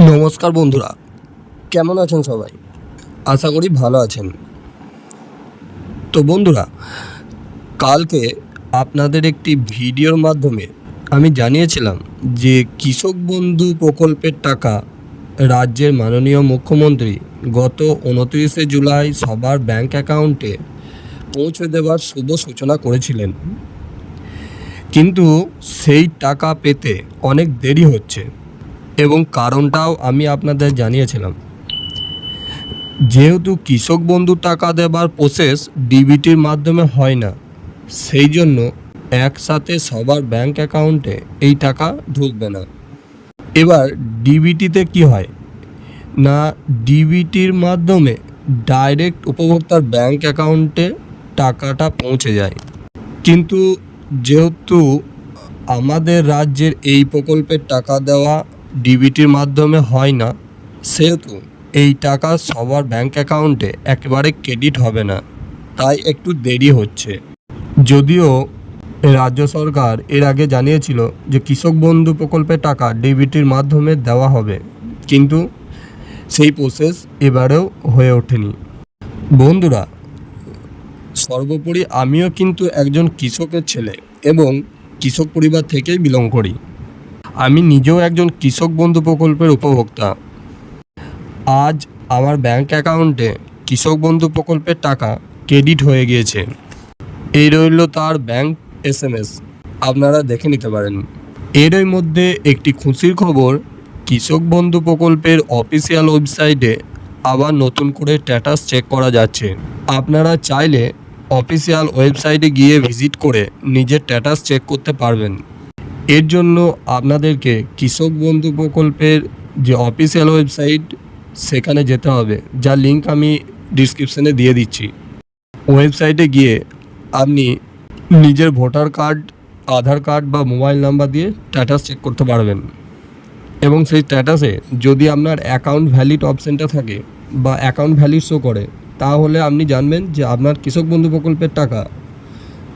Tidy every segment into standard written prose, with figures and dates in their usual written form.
নমস্কার বন্ধুরা, কেমন আছেন সবাই? আশা করি ভালো আছেন। তো বন্ধুরা, কালকে আপনাদের একটি ভিডিওর মাধ্যমে আমি জানিয়েছিলাম যে কৃষক বন্ধু প্রকল্পের টাকা রাজ্যের মাননীয় মুখ্যমন্ত্রী গত 29শে জুলাই সবার ব্যাংক অ্যাকাউন্টে পৌঁছে দেওয়ার শুভ সূচনা করেছিলেন, কিন্তু সেই টাকা পেতে অনেক দেরি হচ্ছে এবং কারণটাও আমি আপনাদের জানিয়েছিলাম। যেহেতু কৃষক বন্ধু টাকা দেবার প্রসেস ডিবিটির মাধ্যমে হয় না, সেই জন্য একসাথে সবার ব্যাংক অ্যাকাউন্টে এই টাকা ঢুকবে না। এবার ডিবিটিতে কি হয় না, ডিবিটির মাধ্যমে ডাইরেক্ট উপভোক্তার ব্যাংক অ্যাকাউন্টে টাকাটা পৌঁছে যায়। কিন্তু যেহেতু আমাদের রাজ্যের এই প্রকল্পের টাকা দেওয়া ডিবিটির মাধ্যমে হয় না, সেহেতু এই টাকা সবার ব্যাংক অ্যাকাউন্টে একেবারে ক্রেডিট হবে না, তাই একটু দেরি হচ্ছে। যদিও রাজ্য সরকার এর আগে জানিয়েছিল যে কৃষক বন্ধু প্রকল্পের টাকা ডিবিটির মাধ্যমে দেওয়া হবে, কিন্তু সেই প্রসেস এবারেও হয়ে ওঠেনি। বন্ধুরা, সর্বোপরি আমিও কিন্তু একজন কৃষকের ছেলে এবং কৃষক পরিবার থেকেই বিলং করি। আমি নিজেও একজন কৃষক বন্ধু প্রকল্পের উপভোক্তা। আজ আমার ব্যাংক অ্যাকাউন্টে কৃষক বন্ধু প্রকল্পের টাকা ক্রেডিট হয়ে গিয়েছে। এই রইল তার ব্যাংক SMS, আপনারা দেখে নিতে পারেন। এরই মধ্যে একটি খুশির খবর, কৃষক বন্ধু প্রকল্পের অফিসিয়াল ওয়েবসাইটে আবার নতুন করে স্ট্যাটাস চেক করা যাচ্ছে। আপনারা চাইলে অফিসিয়াল ওয়েবসাইটে গিয়ে ভিজিট করে নিজের স্ট্যাটাস চেক করতে পারবেন। এর জন্য আপনাদেরকে কৃষক বন্ধু প্রকল্পের যে অফিসিয়াল ওয়েবসাইট সেখানে যেতে হবে, যার লিঙ্ক আমি ডিসক্রিপশানে দিয়ে দিচ্ছি। ওয়েবসাইটে গিয়ে আপনি নিজের ভোটার কার্ড, আধার কার্ড বা মোবাইল নাম্বার দিয়ে স্ট্যাটাস চেক করতে পারবেন এবং সেই স্ট্যাটাসে যদি আপনার অ্যাকাউন্ট ভ্যালিড অপশানটা থাকে বা অ্যাকাউন্ট ভ্যালিড শো করে, তাহলে আপনি জানবেন যে আপনার কৃষক বন্ধু প্রকল্পের টাকা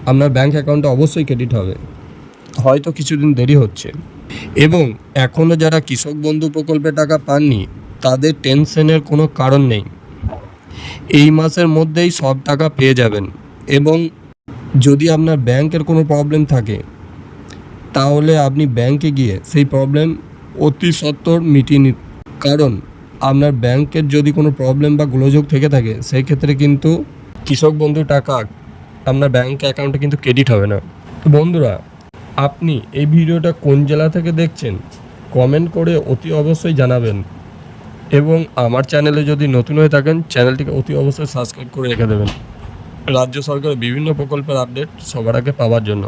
আপনার ব্যাংক অ্যাকাউন্টে অবশ্যই ক্রেডিট হবে। হয়তো কিছুদিন দেরি হচ্ছে এবং এখনও যারা কৃষক বন্ধু প্রকল্পের টাকা পাননি তাদের টেনশনের কোনো কারণ নেই। এই মাসের মধ্যেই সব টাকা পেয়ে যাবেন এবং যদি আপনার ব্যাংকের কোনো প্রবলেম থাকে তাহলে আপনি ব্যাংকে গিয়ে সেই প্রবলেম অতি সত্বর মিটিয়ে নিন, কারণ আপনার ব্যাংকের যদি কোনো প্রবলেম বা গোলযোগ থেকে থাকে সেই ক্ষেত্রে কিন্তু কৃষক বন্ধু টাকা আপনার ব্যাংক অ্যাকাউন্টে কিন্তু ক্রেডিট হবে না। তো বন্ধুরা, আপনি এই ভিডিওটা কোন জেলা থেকে দেখছেন কমেন্ট করে অতি অবশ্যই জানাবেন এবং আমার চ্যানেলে যদি নতুন হয়ে থাকেন চ্যানেলটিকে অতি অবশ্যই সাবস্ক্রাইব করে রেখে দেবেন রাজ্য সরকারের বিভিন্ন প্রকল্পের আপডেট সবার আগে পাওয়ার জন্য।